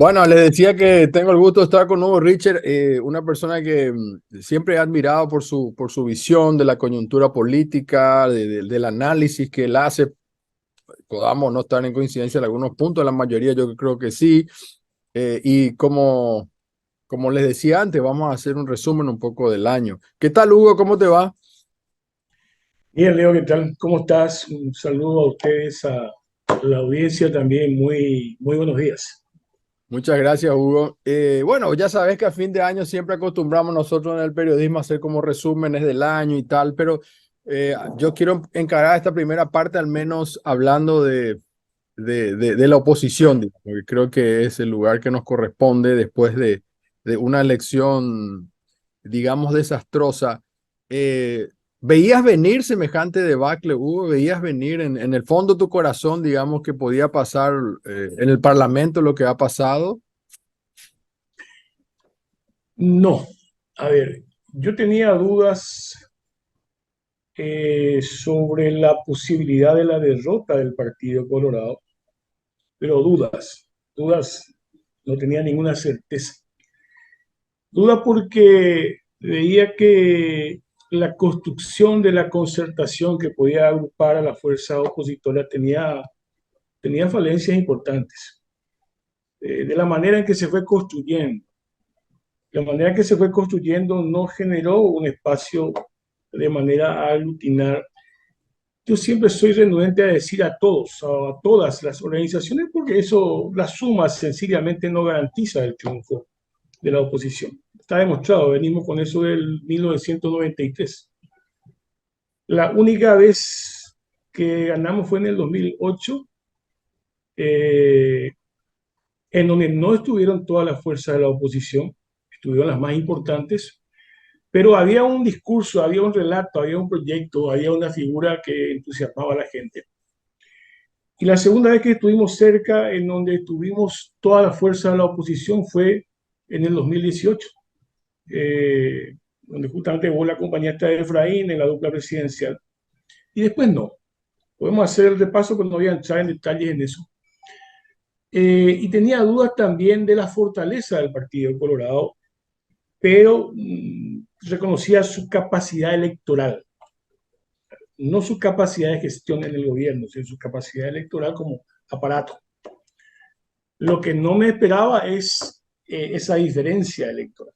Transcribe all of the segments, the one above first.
Bueno, les decía que tengo el gusto de estar con Hugo Richard, una persona que siempre he admirado por su visión de la coyuntura política, del análisis que él hace. Podamos no estar en coincidencia en algunos puntos, la mayoría yo creo que sí. Y como les decía antes, vamos a hacer un resumen un poco del año. ¿Qué tal, Hugo? ¿Cómo te va? Bien, Leo, ¿qué tal? ¿Cómo estás? Un saludo a ustedes, a la audiencia también. Muy buenos días. Muchas gracias, Hugo. Bueno, ya sabes que a fin de año siempre acostumbramos nosotros en el periodismo a hacer como resúmenes del año y tal, pero yo quiero encarar esta primera parte al menos hablando de la oposición, digamos, que creo que es el lugar que nos corresponde después de una elección, digamos, desastrosa. Eh, ¿Veías venir semejante debacle, Hugo? ¿Veías venir en el fondo de tu corazón, digamos, que podía pasar en el Parlamento lo que ha pasado? No, a ver, yo tenía dudas sobre la posibilidad de la derrota del Partido Colorado, pero dudas, no tenía ninguna certeza. Duda porque veía que la construcción de la concertación que podía agrupar a la fuerza opositora tenía falencias importantes. De la manera en que se fue construyendo. La manera en que se fue construyendo no generó un espacio de manera a aglutinar. Yo siempre soy renuente a decir a todos, a todas las organizaciones, porque eso, la suma sencillamente no garantiza el triunfo de la oposición. Está demostrado, venimos con eso del 1993. La única vez que ganamos fue en el 2008, eh, en donde no estuvieron todas las fuerzas de la oposición, estuvieron las más importantes, pero había un discurso, había un relato, había un proyecto, había una figura que entusiasmaba a la gente. Y la segunda vez que estuvimos cerca, en donde tuvimos toda la fuerza de la oposición, fue en el 2018, donde justamente vos la acompañaste a Efraín en la dupla presidencial. Y después no. Podemos hacer el repaso, pero no voy a entrar en detalles en eso. Y tenía dudas también de la fortaleza del Partido Colorado, pero reconocía su capacidad electoral, no su capacidad de gestión en el gobierno, sino su capacidad electoral como aparato. Lo que no me esperaba es esa diferencia electoral.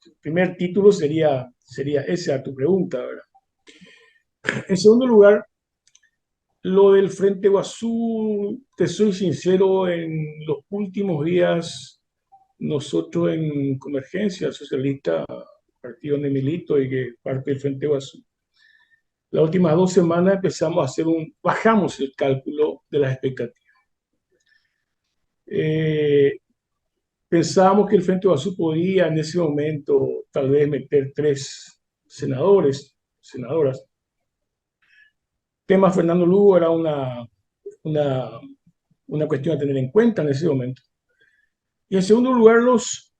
El primer título sería ese a tu pregunta, ¿verdad? En segundo lugar, lo del Frente Guazú, te soy sincero, en los últimos días, nosotros en Convergencia Socialista, partido donde milito y que parte del Frente Guazú, las últimas 2 semanas empezamos a bajamos el cálculo de las expectativas. Eh, Pensábamos que el Frente Guazú podía en ese momento tal vez meter 3 senadoras. El tema Fernando Lugo era una, una cuestión a tener en cuenta en ese momento. Y en segundo lugar, los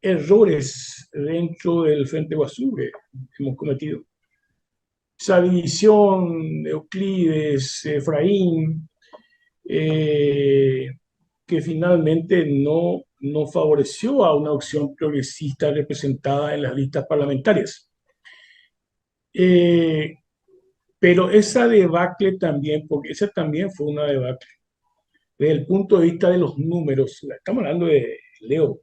errores dentro del Frente Guazú que hemos cometido. Esa división, Euclides, Efraín, eh, que finalmente no favoreció a una opción progresista representada en las listas parlamentarias. Eh, pero esa debacle también, porque esa también fue una debacle, desde el punto de vista de los números, estamos hablando de, Leo,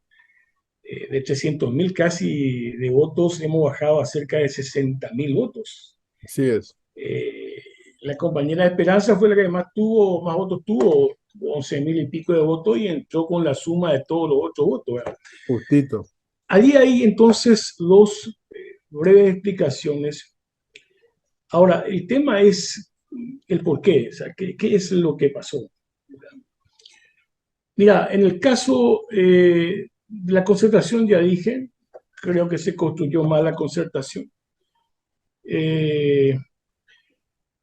de 300.000 casi de votos, hemos bajado a cerca de 60.000 votos. Así es, Eh, la compañera de Esperanza fue la que más votos tuvo 11.000 y pico de votos y entró con la suma de todos los otros votos, ¿verdad? justito. Allí hay entonces dos breves explicaciones. Ahora, el tema es el por qué, o sea, qué es lo que pasó. Mira, en el caso de la concertación, ya dije, creo que se construyó mal la concertación. Eh,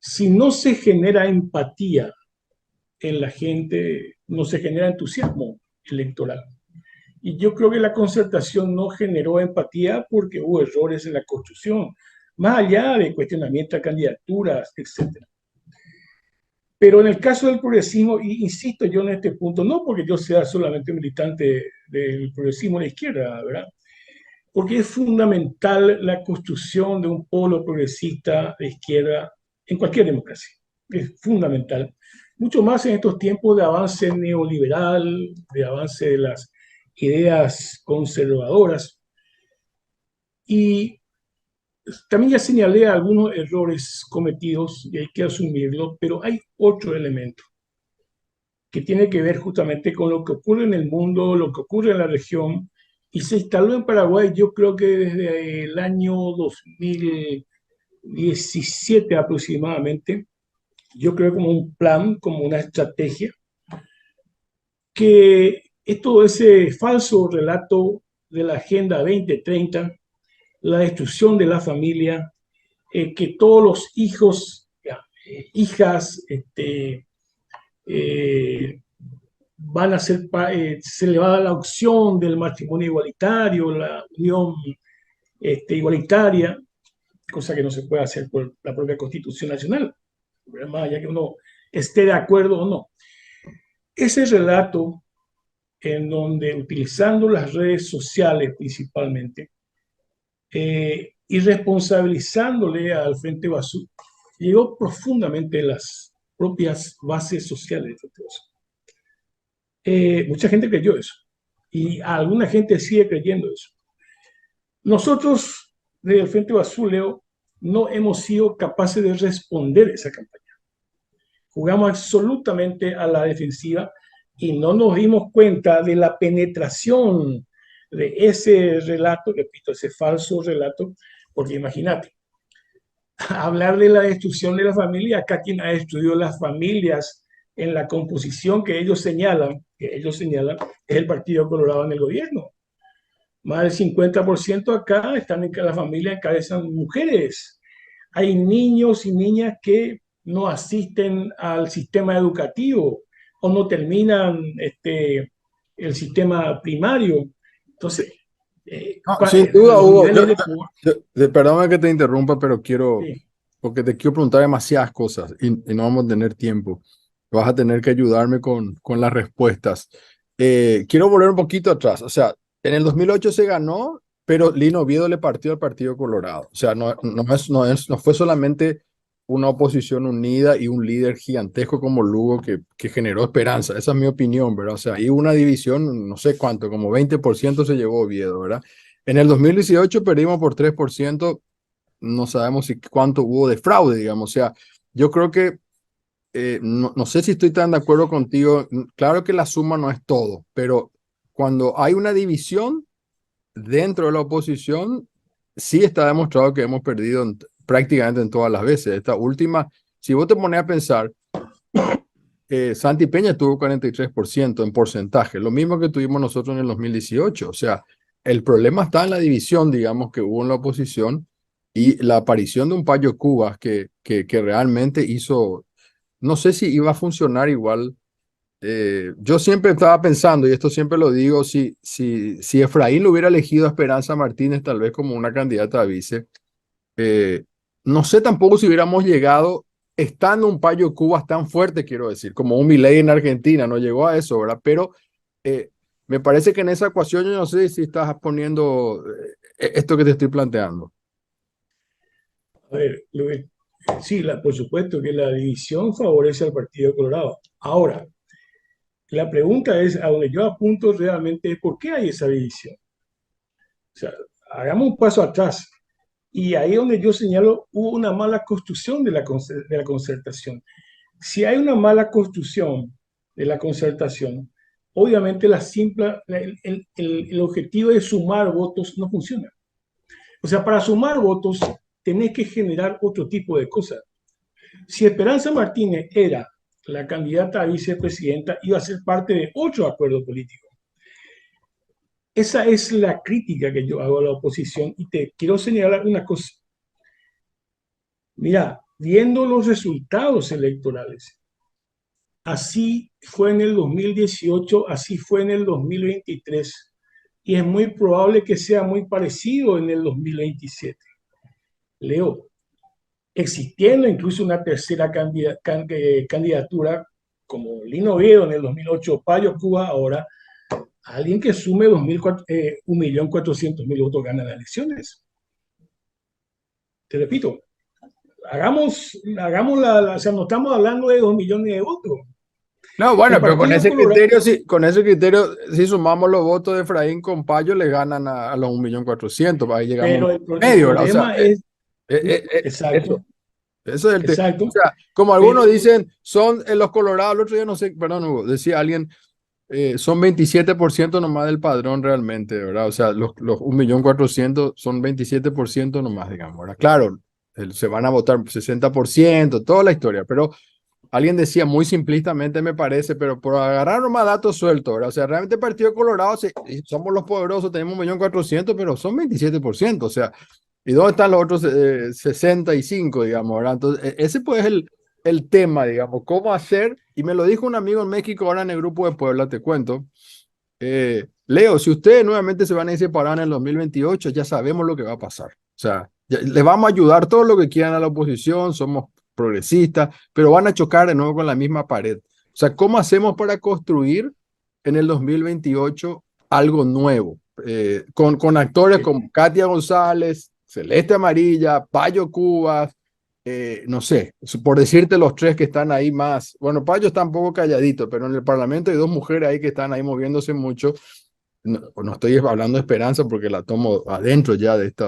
si no se genera empatía en la gente, no se genera entusiasmo electoral. Y yo creo que la concertación no generó empatía porque hubo errores en la construcción, más allá de cuestionamiento a candidaturas, etcétera. Pero en el caso del progresismo, y insisto yo en este punto, no porque yo sea solamente militante del progresismo de la izquierda, ¿verdad? Porque es fundamental la construcción de un polo progresista de izquierda en cualquier democracia. Es fundamental. Mucho más en estos tiempos de avance neoliberal, de avance de las ideas conservadoras. Y también ya señalé algunos errores cometidos y hay que asumirlo, pero hay otro elemento que tiene que ver justamente con lo que ocurre en el mundo, lo que ocurre en la región, y se instaló en Paraguay, yo creo que desde el año 2017 aproximadamente, yo creo como un plan, como una estrategia, que es todo ese falso relato de la Agenda 2030, la destrucción de la familia, que todos los hijos, hijas, eh, van a ser, se le va a dar la opción del matrimonio igualitario, la unión igualitaria, cosa que no se puede hacer por la propia Constitución Nacional, más allá que uno esté de acuerdo o no. Ese relato en donde utilizando las redes sociales principalmente, y responsabilizándole al Frente Basú, llegó profundamente en las propias bases sociales del Frente Basú. Mucha gente creyó eso y alguna gente sigue creyendo eso. Nosotros, del Frente Basuleo, no hemos sido capaces de responder a esa campaña. Jugamos absolutamente a la defensiva y no nos dimos cuenta de la penetración de ese relato, repito, ese falso relato, porque imagínate, hablar de la destrucción de la familia, acá quien ha destruido las familias en la composición que ellos señalan, es el Partido Colorado en el gobierno. Más del 50% acá están en que la familia encabezan mujeres. Hay niños y niñas que no asisten al sistema educativo o no terminan el sistema primario. Entonces, No, sin duda, los Hugo, niveles de pobreza. perdóname que te interrumpa, pero quiero, Sí. porque te quiero preguntar demasiadas cosas y no vamos a tener tiempo. Vas a tener que ayudarme con las respuestas. Quiero volver un poquito atrás. O sea, en el 2008 se ganó, pero Lino Oviedo le partió al Partido Colorado. O sea, no fue solamente una oposición unida y un líder gigantesco como Lugo que generó esperanza. Esa es mi opinión, ¿verdad? O sea, hay una división, no sé cuánto, como 20% se llevó Oviedo, ¿verdad? En el 2018 perdimos por 3%, no sabemos si cuánto hubo de fraude, digamos. O sea, yo creo que no sé si estoy tan de acuerdo contigo. Claro que la suma no es todo, pero cuando hay una división dentro de la oposición, sí está demostrado que hemos perdido prácticamente en todas las veces. Esta última, si vos te pones a pensar, Santi Peña tuvo 43% en porcentaje, lo mismo que tuvimos nosotros en el 2018. O sea, el problema está en la división, digamos, que hubo en la oposición y la aparición de un Payo Cubas que realmente hizo, no sé si iba a funcionar igual. Yo siempre estaba pensando, y esto siempre lo digo, si Efraín lo hubiera elegido a Esperanza Martínez tal vez como una candidata a vice, eh, no sé tampoco si hubiéramos llegado estando un Payo Cubas tan fuerte, quiero decir, como un Milei en Argentina, no llegó a eso, ¿verdad? Pero me parece que en esa ecuación yo no sé si estás poniendo esto que te estoy planteando. A ver, Luis, sí, por supuesto que la división favorece al Partido Colorado. Ahora, la pregunta es, a donde yo apunto realmente, es ¿por qué hay esa división? O sea, hagamos un paso atrás. Y ahí es donde yo señalo, hubo una mala construcción de la concertación. Si hay una mala construcción de la concertación, obviamente el objetivo de sumar votos no funciona. O sea, para sumar votos tenés que generar otro tipo de cosas. Si Esperanza Martínez era la candidata a vicepresidenta, iba a ser parte de otro acuerdo político. Esa es la crítica que yo hago a la oposición y te quiero señalar una cosa. Mira, viendo los resultados electorales, así fue en el 2018, así fue en el 2023 y es muy probable que sea muy parecido en el 2027. Leo, existiendo incluso una tercera candidatura, como Lino Oviedo en el 2008, Payo Cuba ahora, alguien que sume 1.400.000 votos gana las elecciones. Te repito, hagamos o sea, no estamos hablando de 2 millones de votos. No, bueno, El pero con Partido ese Colorado, criterio, con ese criterio, si sumamos los votos de Efraín con Payo, le ganan a los 1.400.000, ahí llegamos pero a el medio, ¿verdad? O sea, problema es, eso. exacto, Eso es el tema. O exacto, sea, como algunos pero, dicen, son los colorados, el otro día no sé, perdón, Hugo, decía alguien, son 27% nomás del padrón realmente, ¿verdad? O sea, los 1.400.000 son 27% nomás, digamos, ¿verdad? Claro, se van a votar 60%, toda la historia, pero alguien decía muy simplistamente, me parece, pero por agarrar nomás datos sueltos, ¿verdad? O sea, realmente el Partido Colorado, somos los poderosos, tenemos 1.400.000, pero son 27%, o sea, ¿y dónde están los otros 65, digamos, ¿verdad? Entonces, ese pues es el tema, digamos, cómo hacer, y me lo dijo un amigo en México ahora en el grupo de Puebla, te cuento. Leo, si ustedes nuevamente se van a ir separados en el 2028, ya sabemos lo que va a pasar. O sea, le vamos a ayudar todo lo que quieran a la oposición, somos progresistas, pero van a chocar de nuevo con la misma pared. O sea, ¿cómo hacemos para construir en el 2028 algo nuevo? Con actores como Katia González, Celeste Amarilla, Payo Cubas, no sé, por decirte los tres que están ahí más. Bueno, Payo está un poco calladito, pero en el Parlamento hay dos mujeres ahí que están ahí moviéndose mucho. No estoy hablando de Esperanza porque la tomo adentro ya de este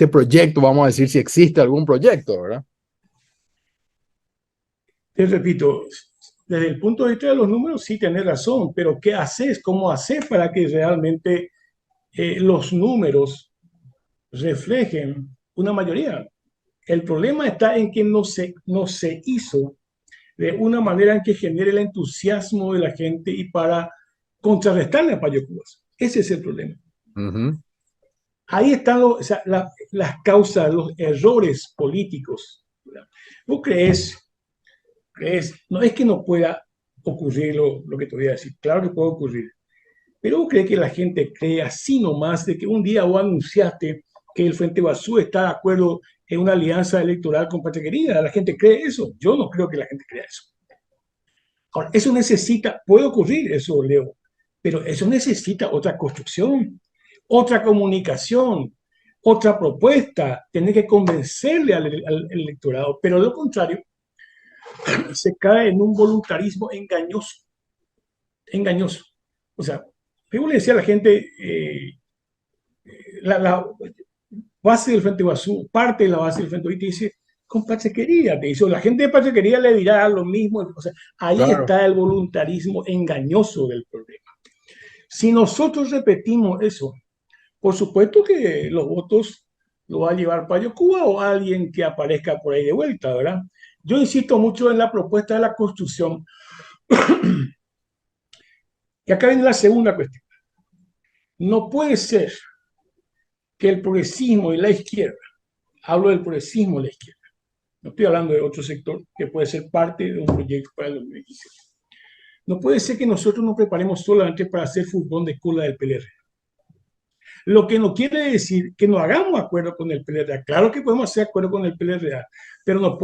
proyecto, vamos a decir si existe algún proyecto, ¿verdad? te repito, desde el punto de vista de los números sí tenés razón, pero ¿qué haces? ¿Cómo haces para que realmente los números reflejen una mayoría? El problema está en que no se hizo de una manera en que genere el entusiasmo de la gente y para contrarrestarle a Payo Cubas. Ese es el problema. Uh -huh. Ahí están o sea, las causas, los errores políticos. ¿Verdad? ¿Vos crees? No es que no pueda ocurrir lo que te voy a decir, claro que puede ocurrir, pero vos crees que la gente cree así nomás de que un día vos anunciaste que el Frente Basú está de acuerdo en una alianza electoral con Patria Querida. ¿La gente cree eso? Yo no creo que la gente crea eso. Ahora, eso necesita, puede ocurrir eso, Leo, pero eso necesita otra construcción, otra comunicación, otra propuesta, tener que convencerle al electorado, pero de lo contrario, se cae en un voluntarismo engañoso, engañoso. O sea, yo le decía a la gente, la base del Frente Basú, parte de la base del Frente Basú, te dice, con Pachequería, te dice, la gente de Pachequería le dirá lo mismo. O sea, ahí Claro. está el voluntarismo engañoso del problema. Si nosotros repetimos eso, por supuesto que los votos lo va a llevar Payo Cuba o alguien que aparezca por ahí de vuelta, ¿verdad? Yo insisto mucho en la propuesta de la construcción. Y acá viene la segunda cuestión. No puede ser que el progresismo y la izquierda, hablo del progresismo y la izquierda, no estoy hablando de otro sector que puede ser parte de un proyecto para el 2027. No puede ser que nosotros nos preparemos solamente para hacer fútbol de cola del PLR. Lo que no quiere decir que no hagamos acuerdo con el PLRA. Claro que podemos hacer acuerdo con el PLRA, pero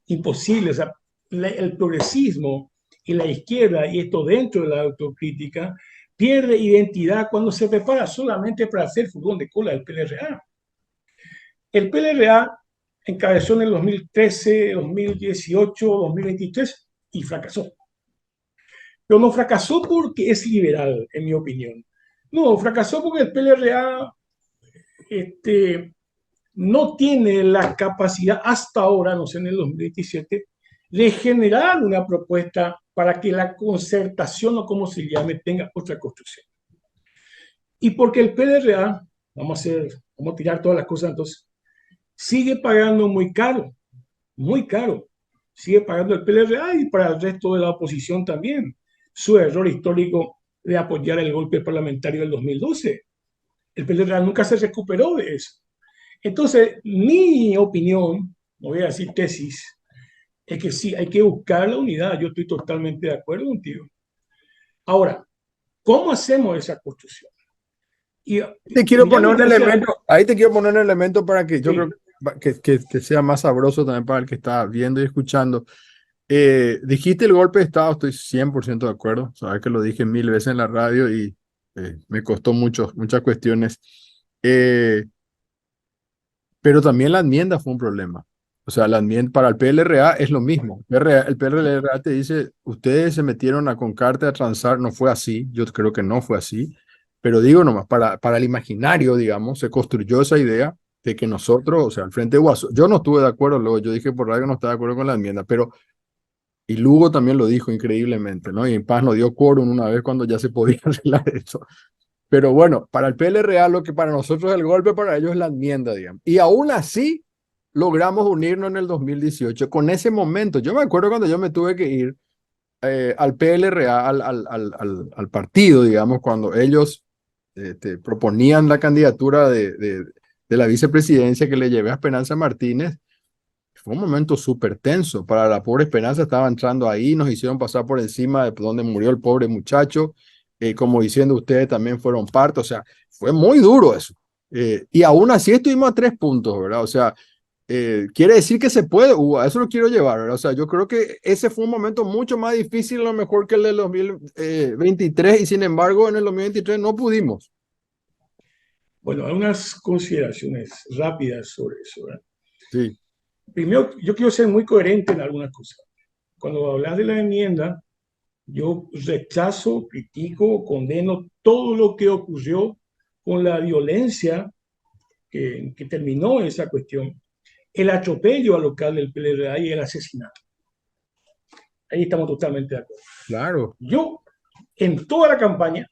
imposible. O sea, el progresismo y la izquierda, y esto dentro de la autocrítica, pierde identidad cuando se prepara solamente para hacer fútbol de cola del PLRA. El PLRA encabezó en el 2013, 2018, 2023 y fracasó. Pero no fracasó porque es liberal, en mi opinión. No, fracasó porque el PLRA no tiene la capacidad hasta ahora, no sé, en el 2017, de generar una propuesta para que la concertación o como se llame tenga otra construcción. Y porque el PLRA, vamos a tirar todas las cosas entonces, sigue pagando muy caro, sigue pagando el PLRA y para el resto de la oposición también. Su error histórico de apoyar el golpe parlamentario del 2012. El PLRA nunca se recuperó de eso. Entonces, mi opinión, no voy a decir tesis, es que sí, hay que buscar la unidad. Yo estoy totalmente de acuerdo contigo. Ahora, ¿cómo hacemos esa construcción? Y Te quiero mira poner lo un que decía, elemento, ahí te quiero poner un elemento para que yo creo sí, que que sea más sabroso también para el que está viendo y escuchando. Dijiste el golpe de Estado, estoy 100% de acuerdo. Sabes que lo dije 1000 veces en la radio y me costó muchas cuestiones. Eh, pero también la enmienda fue un problema. O sea, la enmienda para el PLRA es lo mismo. El PLRA te dice, ustedes se metieron a Concarte a transar, no fue así, yo creo que no fue así, pero digo nomás, para el imaginario, digamos, se construyó esa idea de que nosotros, o sea, el Frente Guaso, yo no estuve de acuerdo, luego yo dije por radio que no estaba de acuerdo con la enmienda, pero, y Lugo también lo dijo increíblemente, ¿no? Y en paz nos dio quórum una vez cuando ya se podía arreglar eso. Pero bueno, para el PLRA lo que para nosotros es el golpe, para ellos es la enmienda, digamos. Y aún así logramos unirnos en el 2018. Con ese momento, yo me acuerdo cuando yo me tuve que ir al PLRA, al partido, digamos, cuando ellos proponían la candidatura de la vicepresidencia que le llevé a Esperanza Martínez. Fue un momento súper tenso. Para la pobre Esperanza estaba entrando ahí, nos hicieron pasar por encima de donde murió el pobre muchacho, como diciendo ustedes también fueron parte, o sea, fue muy duro eso. Y aún así estuvimos a 3 puntos, ¿verdad? O sea, quiere decir que se puede, a eso lo quiero llevar, ¿verdad? O sea, yo creo que ese fue un momento mucho más difícil, a lo mejor que el del 2023, y sin embargo en el 2023 no pudimos. Bueno, hay unas consideraciones rápidas sobre eso, ¿verdad? Sí, Primero, yo quiero ser muy coherente en algunas cosas. Cuando hablas de la enmienda, yo rechazo, critico, condeno todo lo que ocurrió con la violencia que terminó esa cuestión, el atropello al local del PLRA y el asesinato. Ahí estamos totalmente de acuerdo. claro. Yo, en toda la campaña,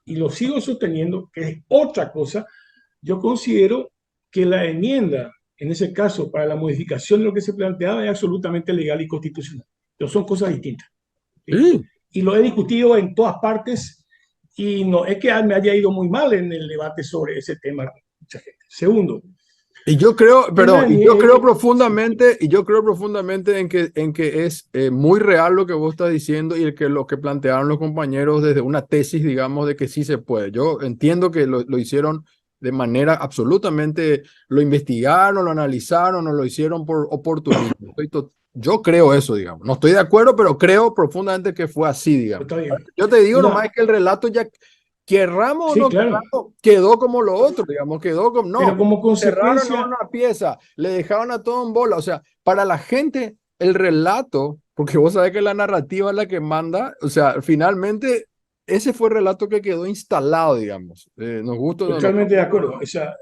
y lo sigo sosteniendo, que es otra cosa, yo considero que la enmienda, en ese caso, para la modificación de lo que se planteaba, es absolutamente legal y constitucional. Pero son cosas distintas. ¿Sí? Sí. Y lo he discutido en todas partes y no es que me haya ido muy mal en el debate sobre ese tema mucha gente. Segundo, Y yo creo, en perdón, la, sí, y yo creo profundamente en que es muy real lo que vos estás diciendo y lo que plantearon los compañeros desde una tesis, digamos, de que sí se puede. Yo entiendo que lo hicieron de manera absolutamente, lo investigaron, lo analizaron, no lo hicieron por oportunismo. Yo creo eso, digamos. No estoy de acuerdo, pero creo profundamente que fue así, digamos. está bien. Yo te digo nomás Una, que el relato ya, querramos o sí, no claro, querramos, quedó como lo otro, digamos, quedó como, pero no, como cerraron consecuencia, una pieza, le dejaron a todo en bola. O sea, para la gente, el relato, porque vos sabés que la narrativa es la que manda, o sea, finalmente ese fue el relato que quedó instalado, digamos. Nos gusta o no, no. totalmente de acuerdo. O sea,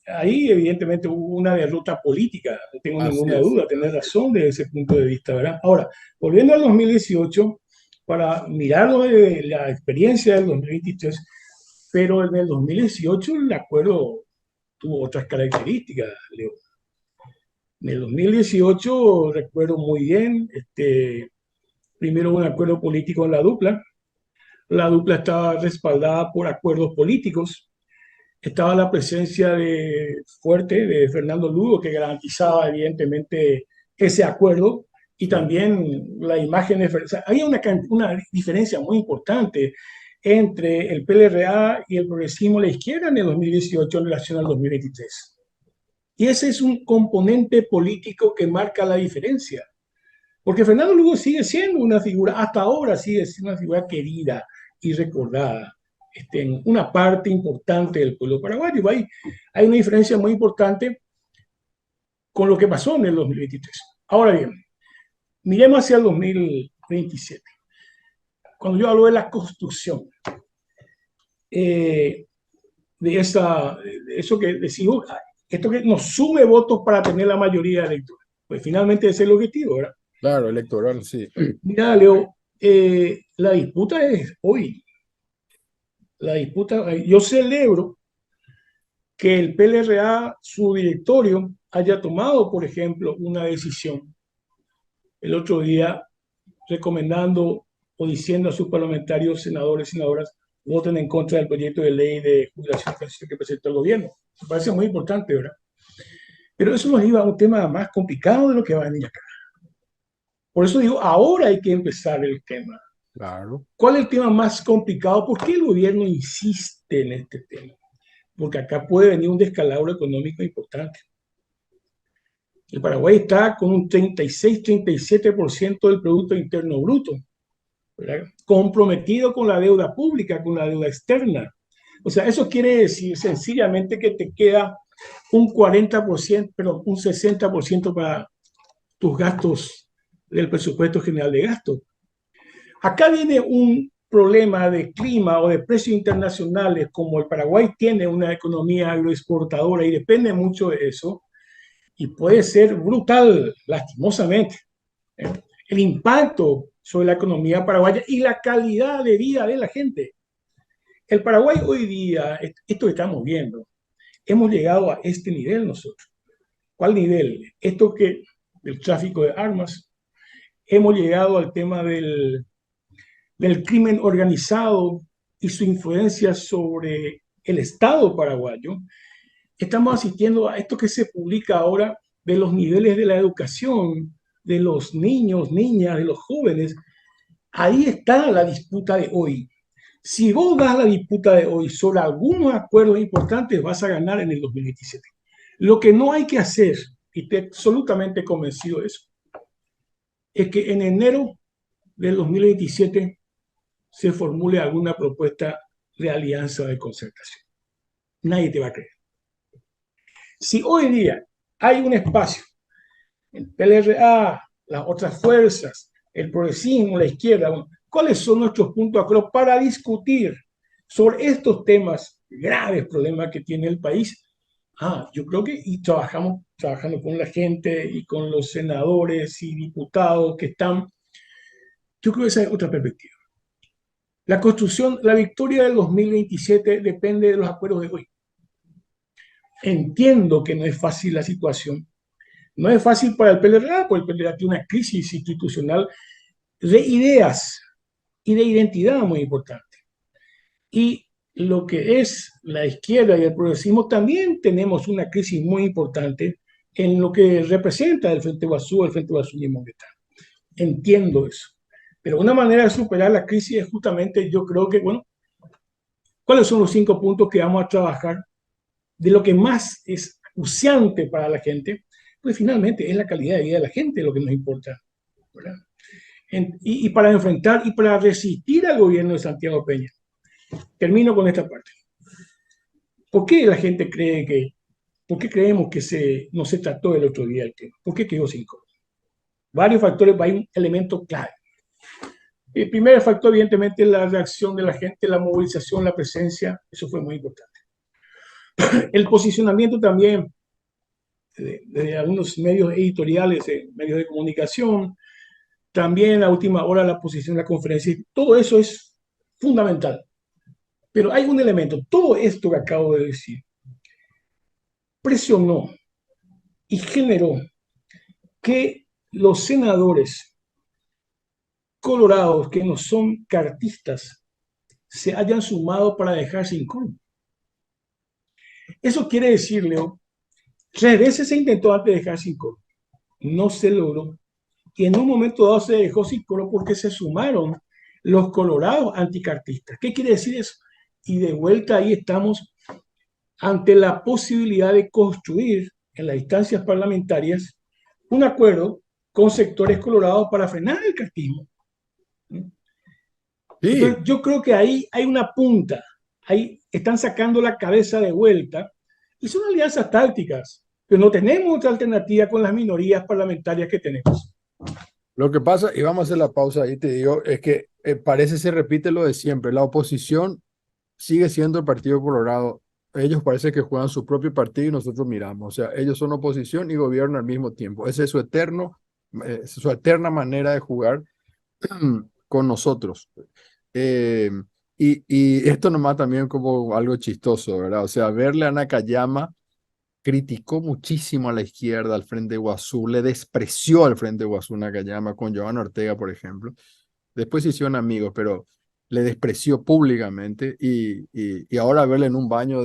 ahí evidentemente hubo una derrota política, no tengo Así ninguna es. duda, tener razón desde ese punto de vista, ¿verdad? Ahora, volviendo al 2018, para mirarlo de la experiencia del 2023, pero en el 2018 el acuerdo tuvo otras características, Leo. En el 2018 recuerdo muy bien, primero un acuerdo político en la dupla estaba respaldada por acuerdos políticos, estaba la presencia fuerte de Fernando Lugo, que garantizaba evidentemente ese acuerdo, y Sí. también la imagen de... O sea, había una diferencia muy importante entre el PLRA y el progresismo de la izquierda en el 2018 en relación al 2023. Y ese es un componente político que marca la diferencia. Porque Fernando Lugo sigue siendo una figura, hasta ahora sigue siendo una figura querida y recordada en una parte importante del pueblo paraguayo. Hay una diferencia muy importante con lo que pasó en el 2023. Ahora bien, miremos hacia el 2027. Cuando yo hablo de la construcción, de eso que decimos, esto que nos sube votos para tener la mayoría electoral. Pues finalmente ese es el objetivo, ¿verdad? Claro, electoral, sí. Mira, Leo, la disputa es hoy. La disputa, yo celebro que el PLRA, su directorio, haya tomado, por ejemplo, una decisión el otro día recomendando o diciendo a sus parlamentarios, senadores, senadoras, voten en contra del proyecto de ley de jubilación que presentó el gobierno. Me parece muy importante, ¿verdad? Pero eso nos lleva a un tema más complicado de lo que va a venir acá. Por eso digo, ahora hay que empezar el tema. Claro. ¿Cuál es el tema más complicado? ¿Por qué el gobierno insiste en este tema? Porque acá puede venir un descalabro económico importante. El Paraguay está con un 36-37% del Producto Interno Bruto, ¿verdad? Comprometido con la deuda pública, con la deuda externa. O sea, eso quiere decir sencillamente que te queda un 40%, pero un 60% para tus gastos del presupuesto general de gasto. Acá viene un problema de clima o de precios internacionales, como el Paraguay tiene una economía agroexportadora y depende mucho de eso, y puede ser brutal, lastimosamente, ¿eh? El impacto sobre la economía paraguaya y la calidad de vida de la gente. El Paraguay hoy día, esto que estamos viendo, hemos llegado a este nivel nosotros. ¿Cuál nivel? Esto que del tráfico de armas, hemos llegado al tema del crimen organizado y su influencia sobre el Estado paraguayo. Estamos asistiendo a esto que se publica ahora de los niveles de la educación de los niños, niñas, de los jóvenes. Ahí está la disputa de hoy. Si vos das la disputa de hoy sobre algunos acuerdos importantes, vas a ganar en el 2027. Lo que no hay que hacer, y estoy absolutamente convencido de eso, es que en enero del 2027 se formule alguna propuesta de alianza de concertación. Nadie te va a creer. Si hoy día hay un espacio, el PLRA, las otras fuerzas, el progresismo, la izquierda, bueno, ¿cuáles son nuestros puntos de acuerdo para discutir sobre estos temas, graves problemas que tiene el país? Yo creo que y trabajando con la gente y con los senadores y diputados que están, yo creo que esa es otra perspectiva. La construcción, la victoria del 2027 depende de los acuerdos de hoy. Entiendo que no es fácil la situación. No es fácil para el PLRA, porque el PLRA tiene una crisis institucional de ideas y de identidad muy importante. Y lo que es la izquierda y el progresismo también tenemos una crisis muy importante en lo que representa el Frente Guasú, el Frente Guasunismo que está. Entiendo eso. Pero una manera de superar la crisis es justamente, yo creo que, bueno, ¿cuáles son los 5 puntos que vamos a trabajar de lo que más es acuciante para la gente? Pues finalmente es la calidad de vida de la gente lo que nos importa, ¿verdad? Y para enfrentar y para resistir al gobierno de Santiago Peña. Termino con esta parte. ¿Por qué la gente cree por qué creemos que no se trató el otro día el tema? ¿Por qué quedó sin cobro? Varios factores, hay un elemento clave. El primer factor, evidentemente, es la reacción de la gente, la movilización, la presencia, eso fue muy importante. El posicionamiento también de algunos medios editoriales, medios de comunicación, también a última hora la posición de la conferencia, todo eso es fundamental. Pero hay un elemento, todo esto que acabo de decir, presionó y generó que los senadores colorados que no son cartistas se hayan sumado para dejar sin coro. Eso quiere decir, Leo, 3 veces se intentó antes de dejar sin coro, no se logró. Y en un momento dado se dejó sin coro porque se sumaron los colorados anticartistas. ¿Qué quiere decir eso? Y de vuelta ahí estamos ante la posibilidad de construir en las instancias parlamentarias un acuerdo con sectores colorados para frenar el cartismo. Sí. Entonces, yo creo que ahí hay una punta, ahí están sacando la cabeza de vuelta y son alianzas tácticas, pero no tenemos otra alternativa con las minorías parlamentarias que tenemos. Lo que pasa, y vamos a hacer la pausa ahí, te digo, es que parece se repite lo de siempre. La oposición sigue siendo el Partido Colorado. Ellos parece que juegan su propio partido y nosotros miramos. O sea, ellos son oposición y gobierno al mismo tiempo. Esa es su eterna manera de jugar con nosotros. Y esto nomás también como algo chistoso, ¿verdad? O sea, verle a Nakayama criticó muchísimo a la izquierda, al Frente Guasú, le despreció al Frente Guasú Nakayama con Giovanna Ortega, por ejemplo. Después se hicieron amigos, pero le despreció públicamente y ahora verle en un baño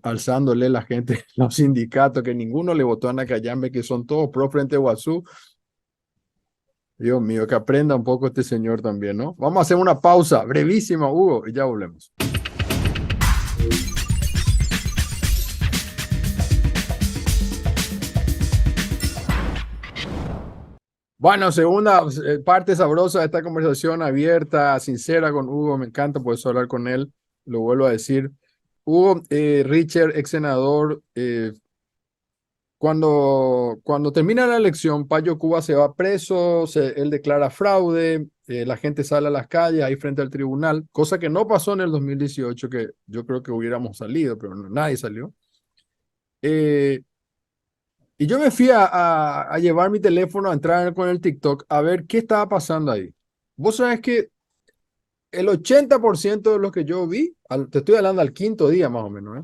alzándole la gente, los sindicatos, que ninguno le votó a Nakayama, que son todos pro Frente Guasú. Dios mío, que aprenda un poco este señor también, ¿no? Vamos a hacer una pausa brevísima, Hugo, y ya volvemos. Bueno, segunda parte sabrosa de esta conversación abierta, sincera con Hugo. Me encanta poder hablar con él. Lo vuelvo a decir. Hugo, Richard, ex senador, cuando termina la elección, Payo Cuba se va preso, él declara fraude, la gente sale a las calles ahí frente al tribunal, cosa que no pasó en el 2018, que yo creo que hubiéramos salido, pero nadie salió. Eh, y yo me fui a llevar mi teléfono, a entrar con el TikTok, a ver qué estaba pasando ahí. Vos sabés que el 80% de los que yo vi, te estoy hablando al quinto día más o menos, ¿eh?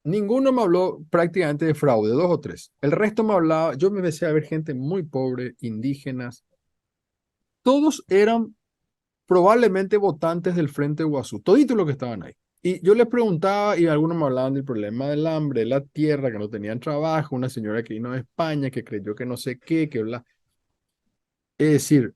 Ninguno me habló prácticamente de fraude, dos o tres. El resto me hablaba, yo me empecé a ver gente muy pobre, indígenas. Todos eran probablemente votantes del Frente Guazú, toditos los que estaban ahí. Y yo les preguntaba y algunos me hablaban del problema del hambre, de la tierra, que no tenían trabajo, una señora que vino de España, que creyó que no sé qué, que bla. Es decir,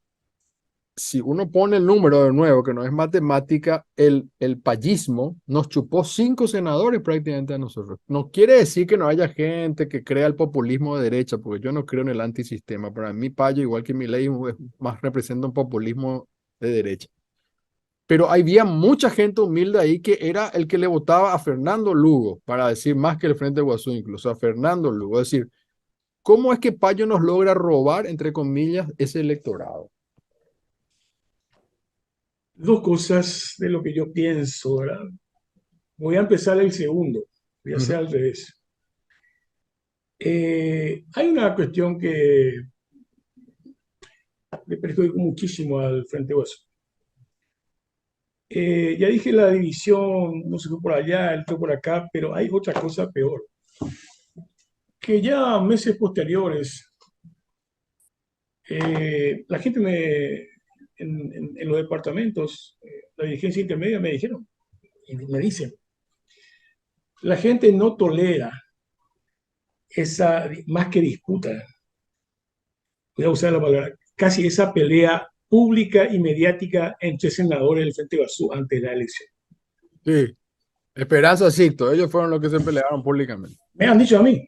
si uno pone el número de nuevo, que no es matemática, el payismo nos chupó 5 senadores prácticamente a nosotros. No quiere decir que no haya gente que crea el populismo de derecha, porque yo no creo en el antisistema. Para mí, Payo, igual que Milei, más representa un populismo de derecha. Pero había mucha gente humilde ahí que era el que le votaba a Fernando Lugo, para decir más que el Frente Guazú, incluso a Fernando Lugo. Es decir, ¿cómo es que Payo nos logra robar, entre comillas, ese electorado? Dos cosas de lo que yo pienso, ¿verdad? Voy a empezar el segundo, voy a hacer Ujú. al revés. Hay una cuestión que le perjudicó muchísimo al Frente Oso. Ya dije la división, no se fue por allá, el fue por acá, pero hay otra cosa peor, que ya meses posteriores, la gente en los departamentos, la dirigencia intermedia me dijeron, y me dicen, la gente no tolera esa, más que disputa, voy a usar la palabra, casi esa pelea pública y mediática entre senadores del Frente Basú antes de la elección. Sí, Esperanza Cito, ellos fueron los que se pelearon públicamente. Me han dicho a mí,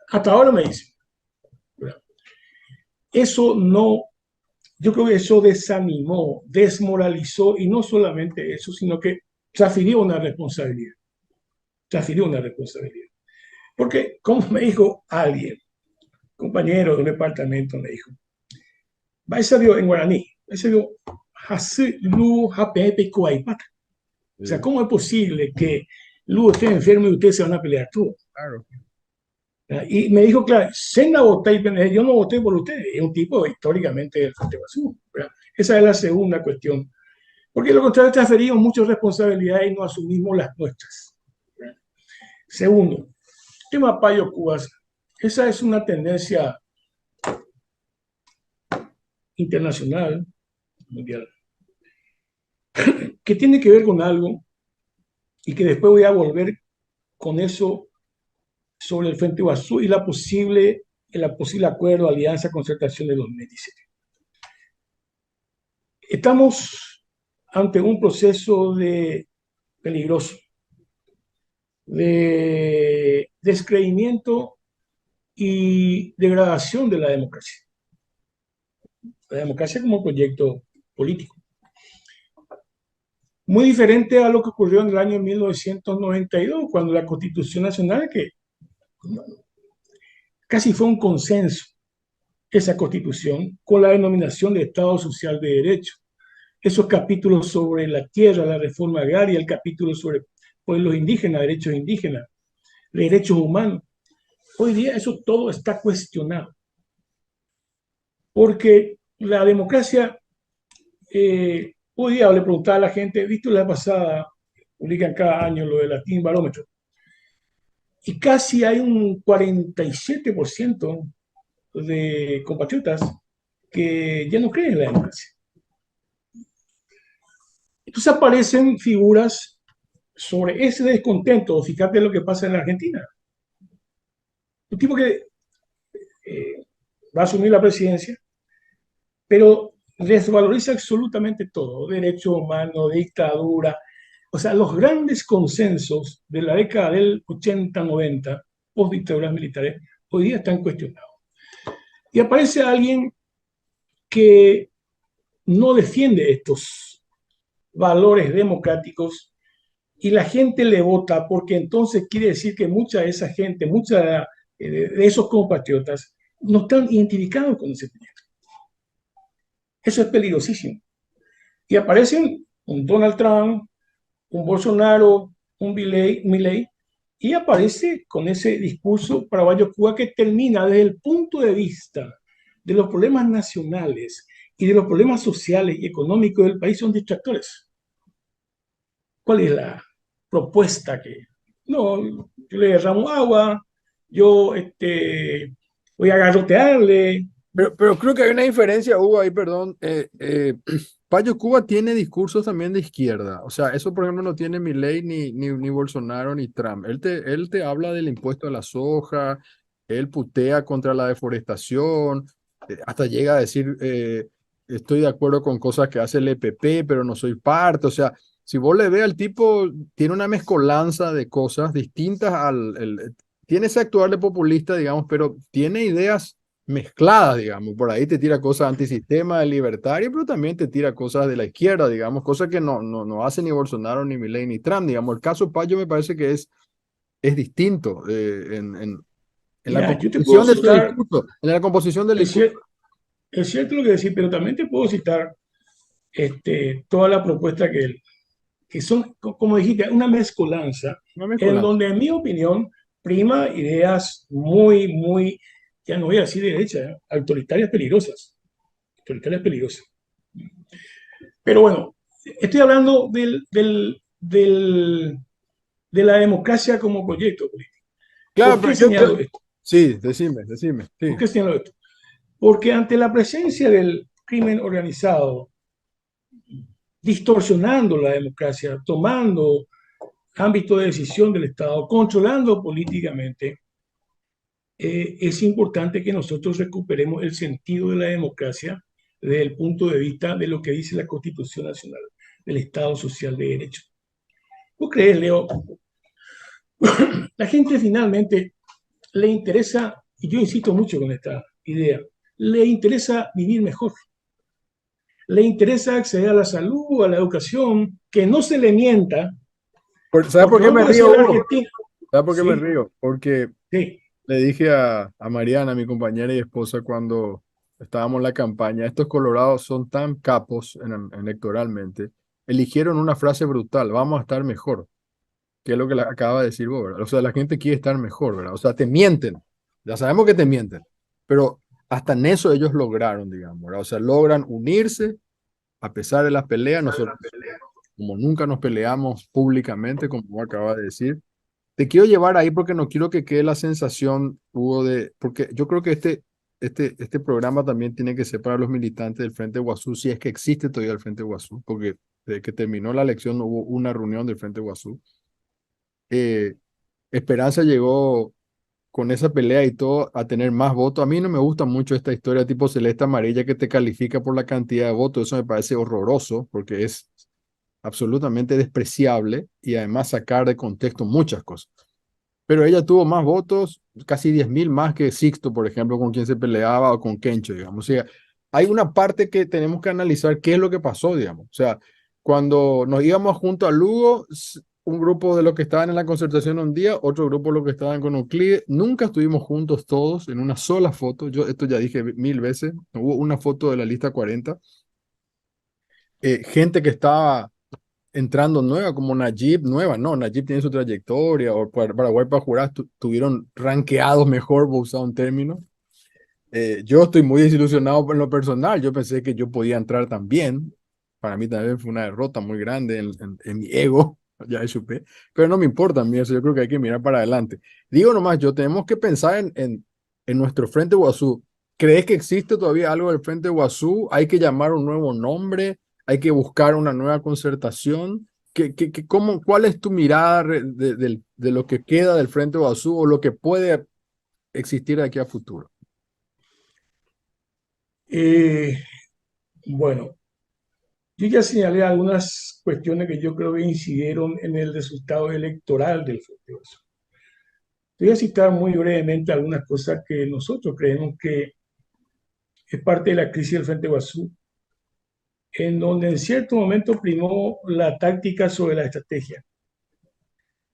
hasta ahora me dicen. Eso no, yo creo que eso desanimó, desmoralizó, y no solamente eso, sino que transfirió una responsabilidad. Transfirió una responsabilidad. Porque, como me dijo alguien, compañero de un departamento, me dijo, va a ser en guaraní, va a ser Lu Hapepe Kuaipata. O sea, Sí, ¿cómo es posible que Lu esté enfermo y ustedes se van a pelear tú? claro. Y me dijo, claro, Senda voté, yo no voté por usted, es un tipo históricamente del Frente Basú. Esa es la segunda cuestión. Porque lo contrario, transferimos muchas responsabilidades y no asumimos las nuestras. Segundo, tema Payo Cubas. Esa es una tendencia internacional, mundial, que tiene que ver con algo y que después voy a volver con eso sobre el Frente Basú y el posible acuerdo, alianza, concertación de 2017. Estamos ante un proceso peligroso de descreimiento y degradación de la democracia. La democracia como proyecto político. Muy diferente a lo que ocurrió en el año 1992, cuando la Constitución Nacional, que casi fue un consenso, esa constitución, con la denominación de Estado Social de Derecho. Esos capítulos sobre la tierra, la reforma agraria, el capítulo sobre pueblos indígenas, derechos humanos. Hoy día eso todo está cuestionado, porque la democracia, hoy día le preguntaba a la gente, visto la pasada, publican cada año lo del Latin Barómetro, y casi hay un 47% de compatriotas que ya no creen en la democracia. Entonces aparecen figuras sobre ese descontento. Fíjate lo que pasa en la Argentina. Un tipo que va a asumir la presidencia, pero desvaloriza absolutamente todo, derechos humanos, dictadura, o sea, los grandes consensos de la década del 80-90, post dictaduras militares, hoy día están cuestionados. Y aparece alguien que no defiende estos valores democráticos y la gente le vota porque entonces quiere decir que mucha de esa gente, mucha de esos compatriotas no están identificados con ese proyecto. Eso es peligrosísimo. Y aparecen un Donald Trump, un Bolsonaro, un Milei, y aparece con ese discurso paraguayo Cuba que termina desde el punto de vista de los problemas nacionales y de los problemas sociales y económicos del país son distractores. ¿Cuál es la propuesta que? No, yo le derramo agua, yo voy a garrotearle. Pero creo que hay una diferencia, Hugo, ahí, perdón. Payo Cuba tiene discursos también de izquierda. O sea, eso, por ejemplo, no tiene Milei, ni Bolsonaro, ni Trump. Él te habla del impuesto a la soja, él putea contra la deforestación, hasta llega a decir, estoy de acuerdo con cosas que hace el EPP, pero no soy parte. O sea, si vos le ves al tipo, tiene una mezcolanza de cosas distintas tiene ese actuar de populista, digamos, pero tiene ideas mezcladas, digamos. Por ahí te tira cosas antisistema, de libertario, pero también te tira cosas de la izquierda, digamos, cosas que no hace ni Bolsonaro, ni Milei, ni Trump, digamos. El caso Payo me parece que es distinto en la Mira, yo te puedo composición de su citar, discurso, en la composición del es, discurso. cier- es cierto lo que decís, pero también te puedo citar toda la propuesta que son, como dijiste, una mezcolanza, No en mezcolanza. donde, en mi opinión, prima ideas muy, ya no voy a decir derecha, autoritarias peligrosas. Autoritarias peligrosas. Pero bueno, estoy hablando de la democracia como proyecto político. Claro, ¿Por pero qué señalo esto? sí, decime, ¿Por sí. qué señalo esto? Porque ante la presencia del crimen organizado, distorsionando la democracia, tomando ámbito de decisión del Estado, controlando políticamente, es importante que nosotros recuperemos el sentido de la democracia desde el punto de vista de lo que dice la Constitución Nacional del Estado Social de Derecho. ¿Tú crees, Leo? La gente finalmente le interesa, y yo insisto mucho con esta idea, le interesa vivir mejor, le interesa acceder a la salud, a la educación, que no se le mienta, ¿Sabes por porque qué me vamos a decir río, al Hugo? argentino, ¿Sabes por qué me sí, río? Porque sí, le dije a Mariana, mi compañera y esposa, cuando estábamos en la campaña, estos colorados son tan capos electoralmente, eligieron una frase brutal, vamos a estar mejor, que es lo que acaba de decir vos, ¿verdad? O sea, la gente quiere estar mejor, ¿verdad? O sea, te mienten, ya sabemos que te mienten, pero hasta en eso ellos lograron, digamos, ¿verdad? O sea, logran unirse a pesar de las peleas, nosotros, como nunca nos peleamos públicamente, como vos acaba de decir, te quiero llevar ahí porque no quiero que quede la sensación, Hugo, porque yo creo que este programa también tiene que ser para los militantes del Frente Guazú, si es que existe todavía el Frente Guazú, porque desde que terminó la elección no hubo una reunión del Frente Guazú. Eh, Esperanza llegó con esa pelea y todo a tener más votos. A mí no me gusta mucho esta historia tipo celeste amarilla que te califica por la cantidad de votos, eso me parece horroroso porque es absolutamente despreciable y además sacar de contexto muchas cosas. Pero ella tuvo más votos, casi 10.000 más que Sixto, por ejemplo, con quien se peleaba o con Kencho, digamos. O sea, hay una parte que tenemos que analizar qué es lo que pasó, digamos. O sea, cuando nos íbamos junto a Lugo, un grupo de los que estaban en la concertación un día, otro grupo de los que estaban con Euclide, nunca estuvimos juntos todos en una sola foto. Yo esto ya dije 1000 veces, hubo una foto de la lista 40. Gente que estaba entrando nueva, como Najib, nueva, no, Najib tiene su trayectoria, o Paraguay para jurar tuvieron rankeados mejor, por usar un término. Yo estoy muy desilusionado en lo personal, yo pensé que yo podía entrar también, para mí también fue una derrota muy grande en mi ego, ya supe, pero no me importa a mí eso, yo creo que hay que mirar para adelante. Digo nomás, yo tenemos que pensar en nuestro Frente Guazú. ¿Crees que existe todavía algo del Frente Guazú? ¿Hay que llamar un nuevo nombre? ¿Hay que buscar una nueva concertación? ¿Cuál es tu mirada de lo que queda del Frente Guazú o lo que puede existir de aquí a futuro? eh, bueno, yo ya señalé algunas cuestiones que yo creo que incidieron en el resultado electoral del Frente Oso. Voy a citar muy brevemente algunas cosas que nosotros creemos que es parte de la crisis del Frente Guazú, en donde en cierto momento primó la táctica sobre la estrategia.